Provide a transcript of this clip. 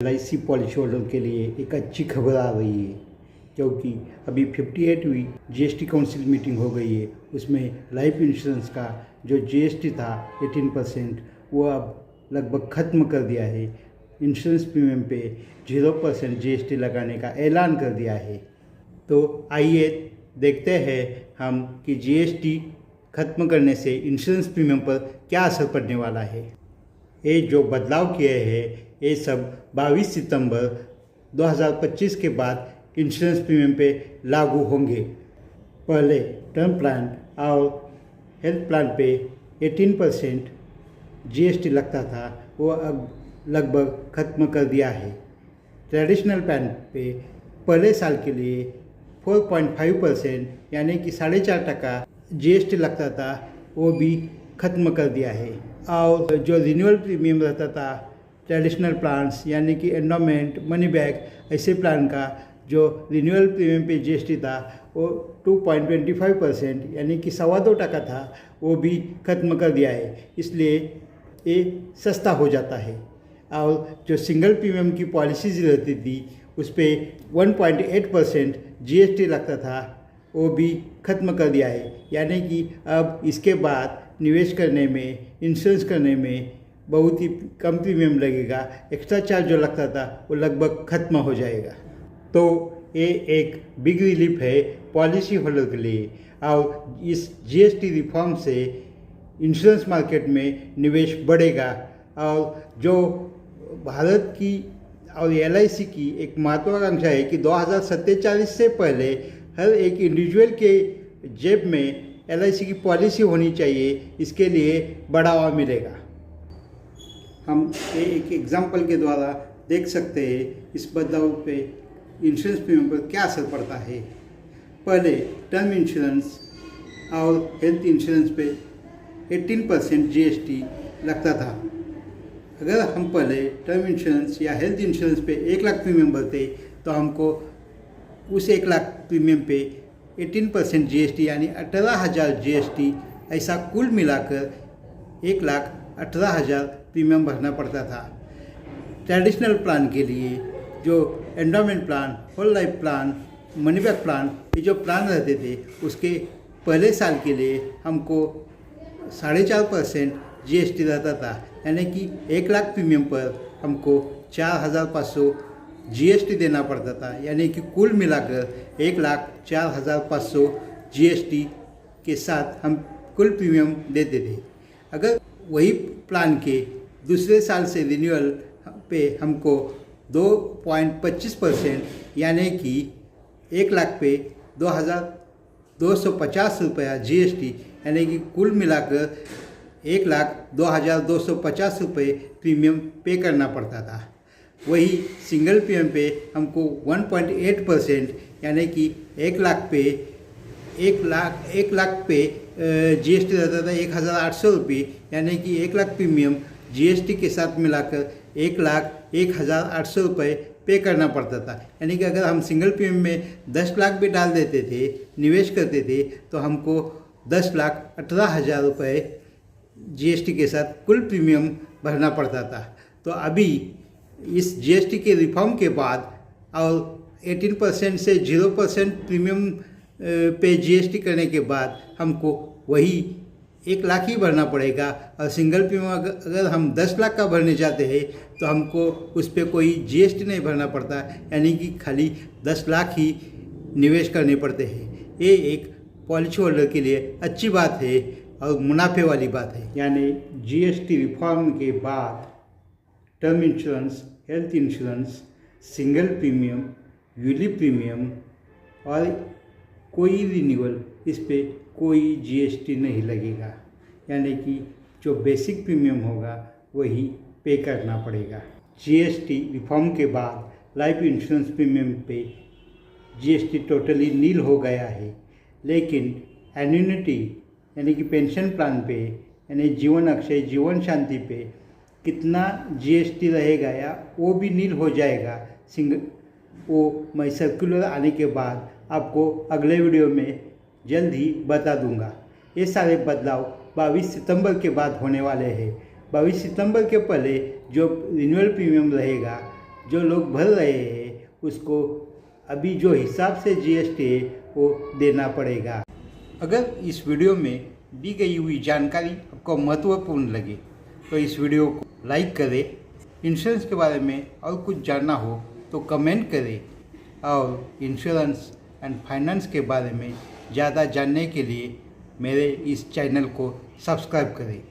LIC policy holder के लिए एक अच्छी खबर आ रही है, क्योंकि अभी 58वीं GST काउंसिल मीटिंग हो गई है। उसमें लाइफ इंश्योरेंस का जो GST था 18%, वो अब लगभग ख़त्म कर दिया है। इंश्योरेंस प्रीमियम पे 0% GST लगाने का ऐलान कर दिया है। तो आइए देखते हैं हम कि GST ख़त्म करने से इंश्योरेंस प्रीमियम पर क्या असर पड़ने वाला है। ये जो बदलाव किए हैं ये सब 22 सितंबर 2025 के बाद इंश्योरेंस प्रीमियम पे लागू होंगे। पहले टर्म प्लान और हेल्थ प्लान पे 18% GST लगता था, वो अब लगभग ख़त्म कर दिया है। ट्रेडिशनल प्लान पे पहले साल के लिए 4.5% यानी कि 4.5% GST लगता था, वो भी ख़त्म कर दिया है। और जो रिन्यूअल प्रीमियम रहता था ट्रेडिशनल प्लान्स यानी कि एंडोमेंट, मनी बैक, ऐसे प्लान का जो रिन्यूअल प्रीमियम पे GST था वो 2.25% यानी कि 2.25% था, वो भी ख़त्म कर दिया है। इसलिए ये सस्ता हो जाता है। और जो सिंगल प्रीमियम की पॉलिसीज रहती थी उस पर 1.8% GST लगता था, वो भी ख़त्म कर दिया है। यानी कि अब इसके बाद निवेश करने में, इंश्योरेंस करने में बहुत ही कम प्रीमियम लगेगा। एक्स्ट्रा चार्ज जो लगता था वो लगभग ख़त्म हो जाएगा। तो ये एक बिग रिलीफ है पॉलिसी होल्डर के लिए। और इस GST रिफॉर्म से इंश्योरेंस मार्केट में निवेश बढ़ेगा। और जो भारत की और LIC की एक महत्वाकांक्षा है कि 2047 से पहले हर एक इंडिविजुअल के जेब में LIC की पॉलिसी होनी चाहिए। इसके लिए बढ़ावा मिलेगा। हम एक एग्जाम्पल के द्वारा देख सकते हैं इस बदलाव पे इंश्योरेंस प्रीमियम पर क्या असर पड़ता है। पहले टर्म इंश्योरेंस और हेल्थ इंश्योरेंस पे 18% GST लगता था। अगर हम पहले टर्म इंश्योरेंस या हेल्थ इंश्योरेंस पे 1 लाख प्रीमियम भरते तो हमको उस 1 लाख प्रीमियम पे 18% GST यानी 18,000 GST, ऐसा कुल मिलाकर 1,18,000 प्रीमियम भरना पड़ता था। ट्रेडिशनल प्लान के लिए जो endowment plan, whole life plan, money back plan, ये जो प्लान रहते थे उसके पहले साल के लिए हमको 4.5% GST रहता था। यानी कि 1 लाख प्रीमियम पर हमको 4,500 GST देना पड़ता था। यानी कि कुल मिलाकर 1,04,500 GST के साथ हम कुल प्रीमियम देते थे। अगर वही प्लान के दूसरे साल से रिन्यूअल पे हमको 2.25% यानी कि 1 लाख पे 2,250 रुपया GST, यानी कि कुल मिलाकर 1,02,250 रुपये प्रीमियम पे करना पड़ता था। वही सिंगल प्रीमियम पे हमको 1.8% यानी कि 1 लाख पे 1 लाख पे GST रहता था 1,800 रुपये, यानी कि 1 लाख प्रीमियम GST के साथ मिलाकर 1,01,800 रुपये पे करना पड़ता था। यानी कि अगर हम सिंगल प्रीमियम में 10 लाख भी डाल देते थे, निवेश करते थे, तो हमको 10,18,000 रुपये GST के साथ कुल प्रीमियम भरना पड़ता था। तो अभी इस GST के रिफॉर्म के बाद और 18% से 0% प्रीमियम पे GST करने के बाद हमको वही 1 लाख ही भरना पड़ेगा। और सिंगल प्रीमियम अगर हम 10 लाख का भरने जाते हैं तो हमको उस पर कोई GST नहीं भरना पड़ता, यानी कि खाली 10 लाख ही निवेश करने पड़ते हैं। ये एक पॉलिसी होल्डर के लिए अच्छी बात है और मुनाफे वाली बात है। यानी GST रिफॉर्म के बाद term insurance, health insurance, single premium, ULIP premium और कोई रिन्यूअल, इस पे कोई GST नहीं लगेगा। यानी कि जो बेसिक प्रीमियम होगा वही पे करना पड़ेगा। GST रिफॉर्म के बाद लाइफ इंश्योरेंस प्रीमियम पे GST टोटली नील हो गया है, लेकिन एन्युनिटी यानी कि पेंशन प्लान पे, यानी जीवन अक्षय, जीवन शांति पे कितना GST रहेगा या वो भी नील हो जाएगा। वो मैं सर्कुलर आने के बाद आपको अगले वीडियो में जल्द ही बता दूंगा। ये सारे बदलाव 22 सितंबर के बाद होने वाले हैं। 22 सितंबर के पहले जो रिन्यूअल प्रीमियम रहेगा जो लोग भर रहे हैं उसको अभी जो हिसाब से जीएसटी है वो देना पड़ेगा। अगर इस वीडियो में दी गई हुई जानकारी आपको महत्वपूर्ण लगे तो इस वीडियो को लाइक करें। इंश्योरेंस के बारे में और कुछ जानना हो तो कमेंट करें और इंश्योरेंस एंड फाइनेंस के बारे में ज़्यादा जानने के लिए मेरे इस चैनल को सब्सक्राइब करें।